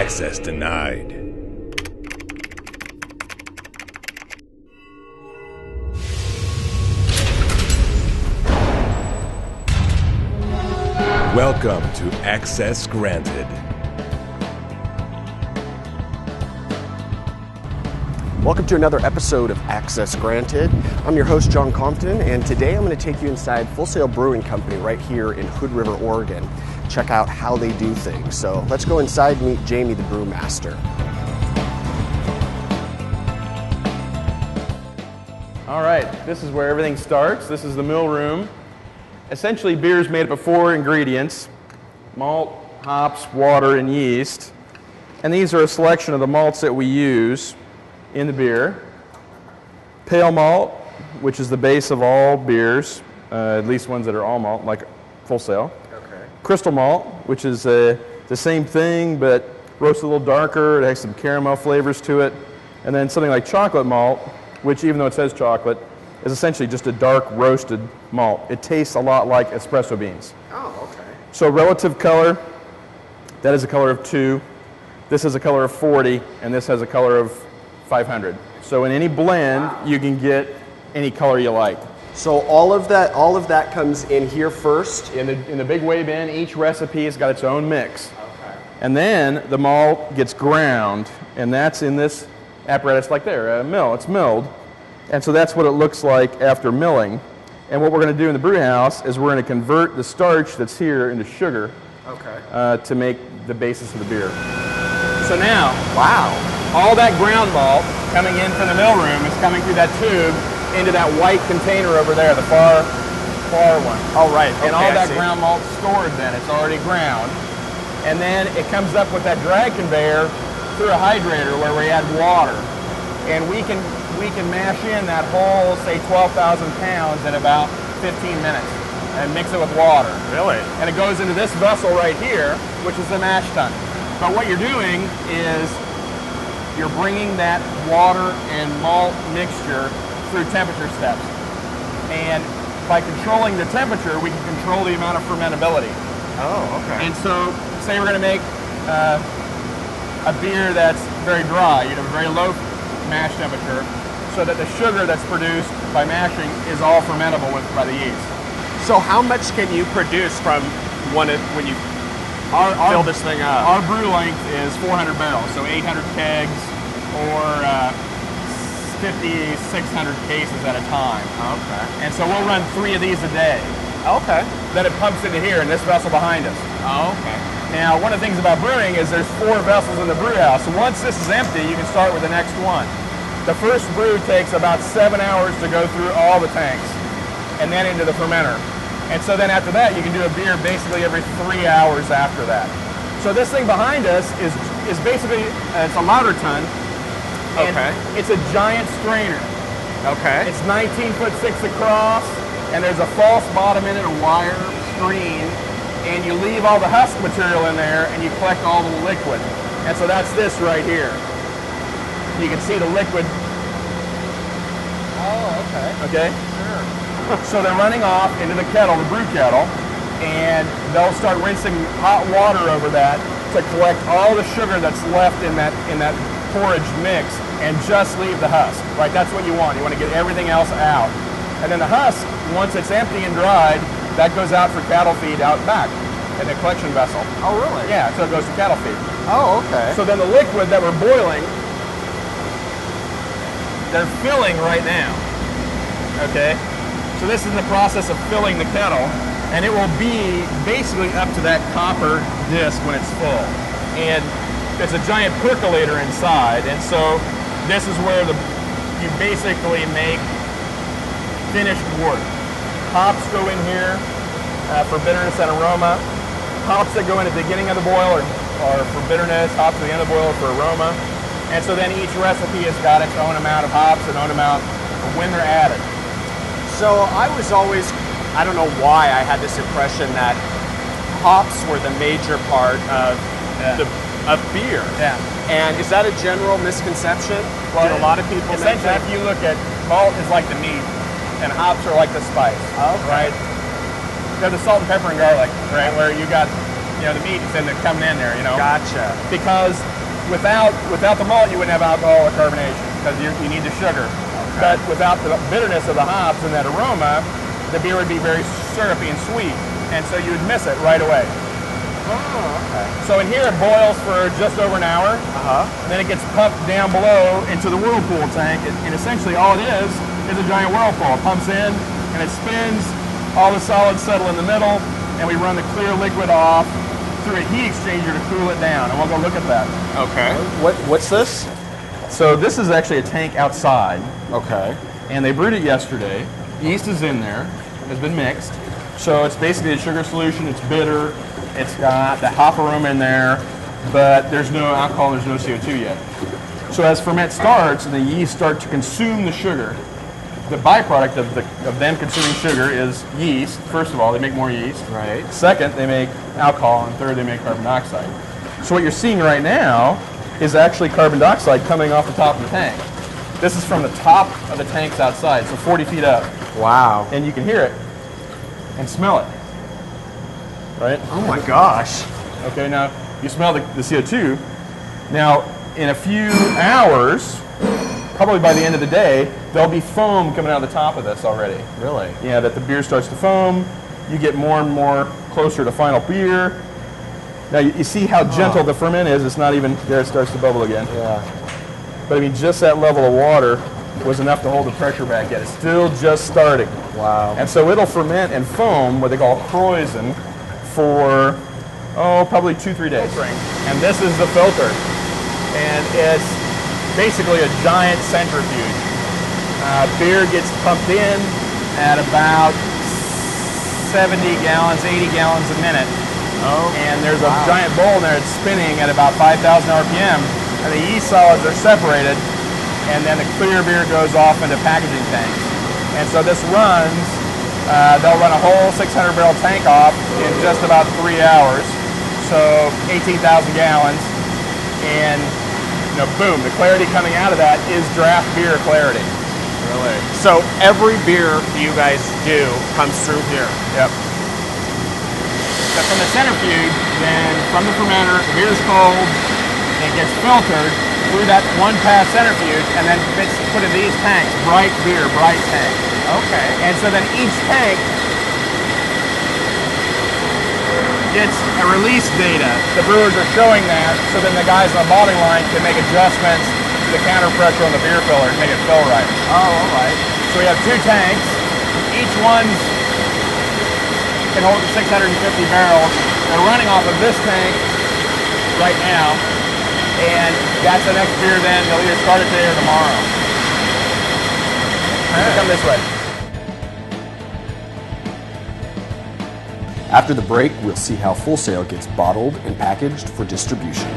Access denied. Welcome to Access Granted. Welcome to another episode of Access Granted. I'm your host, John Compton, and today I'm going to take you inside Full Sail Brewing Company right here in Hood River, Oregon. Check out how they do things. So let's go inside and meet Jamie, the brewmaster. All right, this is where everything starts. This is the mill room. Essentially, beer is made up of 4 ingredients: malt, hops, water, and yeast. And these are a selection of the malts that we use in the beer. Pale malt, which is the base of all beers, at least ones that are all malt, like Full Sail. Okay. Crystal malt, which is the same thing, but roasted a little darker. It has some caramel flavors to it. And then something like chocolate malt, which, even though it says chocolate, is essentially just a dark roasted malt. It tastes a lot like espresso beans. Oh, okay. So relative color, that is a color of 2. This is a color of 40, and this has a color of 500. So in any blend, you can get any color you like. So all of that comes in here first? In the big weigh bin, each recipe has got its own mix. Okay. And then the malt gets ground, and that's in this apparatus like there, a mill. It's milled. And so that's what it looks like after milling. And what we're going to do in the brew house is we're going to convert the starch that's here into sugar. Okay. To make the basis of the beer. So now, Wow. all that ground malt coming in from the mill room is coming through that tube into that white container over there, the far one. All right. And all that ground malt stored then, it's already ground. And then it comes up with that drag conveyor through a hydrator where we add water. And we can mash in that whole, say, 12,000 pounds in about 15 minutes and mix it with water. Really? And it goes into this vessel right here, which is the mash tun. But what you're doing is you're bringing that water and malt mixture through temperature steps. And by controlling the temperature, we can control the amount of fermentability. Oh, okay. And so, say we're going to make a beer that's very dry, you have a very low mash temperature, so that the sugar that's produced by mashing is all fermentable by the yeast. So how much can you produce from when you fill this thing up? Our brew length is 400 barrels, so 800 kegs or 5,600 cases at a time. Okay. And so we'll run 3 of these a day. Okay. Then it pumps into here in this vessel behind us. Oh, okay. Now, one of the things about brewing is there's 4 vessels in the brew house. So once this is empty, you can start with the next one. The first brew takes about 7 hours to go through all the tanks and then into the fermenter. And so then after that, you can do a beer basically every 3 hours after that. So this thing behind us is basically, it's a lauter tun. Okay. It's a giant strainer. Okay. It's 19'6" across, and there's a false bottom in it, a wire screen, and you leave all the husk material in there, and you collect all the liquid. And so that's this right here. You can see the liquid. Oh, okay. Okay? Sure. So they're running off into the kettle, the brew kettle, and they'll start rinsing hot water over that to collect all the sugar that's left in that porridge mix and just leave the husk, right? That's what you want. You want to get everything else out. And then the husk, once it's empty and dried, that goes out for cattle feed out back in the collection vessel. Oh, really? Yeah, so it goes to cattle feed. Oh, okay. So then the liquid that we're boiling, they're filling right now, okay? So this is the process of filling the kettle, and it will be basically up to that copper disc when it's full. And there's a giant percolator inside, and so this is where you basically make finished wort. Hops go in here for bitterness and aroma. Hops that go in at the beginning of the boil are for bitterness, hops at the end of the boil are for aroma. And so then each recipe has got its own amount of hops and own amount of when they're added. So I was always, I don't know why, I had this impression that hops were the major part of beer. Yeah. And is that a general misconception? Well, a lot of people think essentially, that? if you look at malt is like the meat, and hops are like the spice. Okay. Right? They're the salt and pepper and garlic, right? Where you got the meat is coming in there, Gotcha. because without the malt you wouldn't have alcohol or carbonation because you need the sugar. Okay. But without the bitterness of the hops and that aroma, the beer would be very syrupy and sweet, and so you would miss it right away. Oh, okay. So in here it boils for just over an hour, and then it gets pumped down below into the whirlpool tank, and essentially all it is a giant whirlpool. It pumps in and it spins, all the solids settle in the middle, and we run the clear liquid off through a heat exchanger to cool it down, and we'll go look at that. Okay. What's this? So this is actually a tank outside, Okay. and they brewed it yesterday. Yeast is in there, has been mixed. So it's basically a sugar solution, it's bitter, it's got the hop aroma in there, but there's no alcohol, there's no CO2 yet. So as ferment starts and the yeast start to consume the sugar, the byproduct of them consuming sugar is yeast. First of all, they make more yeast. Right. Second, they make alcohol, and third, they make carbon dioxide. So what you're seeing right now is actually carbon dioxide coming off the top of the tank. This is from the top of the tanks outside, so 40 feet up. Wow. And you can hear it and smell it, right? Oh my gosh. Okay, now you smell the CO2. Now, in a few hours, probably by the end of the day, there'll be foam coming out of the top of this already. Really? Yeah, that the beer starts to foam. You get more and more closer to final beer. Now, you see how gentle the ferment is. It's not even, there it starts to bubble again. Yeah. But I mean, just that level of water was enough to hold the pressure back yet. It's still just starting. Wow. And so it'll ferment and foam, what they call kreuzen, for, probably 2-3 days. And this is the filter. And it's basically a giant centrifuge. Beer gets pumped in at about 70 gallons, 80 gallons a minute. Oh. And there's a giant bowl in there that's spinning at about 5,000 RPM. And the yeast solids are separated, and then the clear beer goes off into packaging tanks. And so this runs, they'll run a whole 600 barrel tank off in just about 3 hours. So 18,000 gallons, and boom, the clarity coming out of that is draft beer clarity. Really? So every beer you guys do comes through here? Yep. So from the centrifuge, then from the fermenter, the beer is cold, it gets filtered through that one pass centrifuge, and then it's put in these tanks, bright beer, bright tank. Okay. And so then each tank gets a release data. The brewers are showing that, so then the guys on the bottling line can make adjustments to the counter pressure on the beer filler to make it fill right. Oh, all right. So we have 2 tanks. Each one can hold 650 barrels. They're running off of this tank right now, and that's the next beer then. They'll either start it today or tomorrow. Come this way. After the break, we'll see how Full Sail gets bottled and packaged for distribution.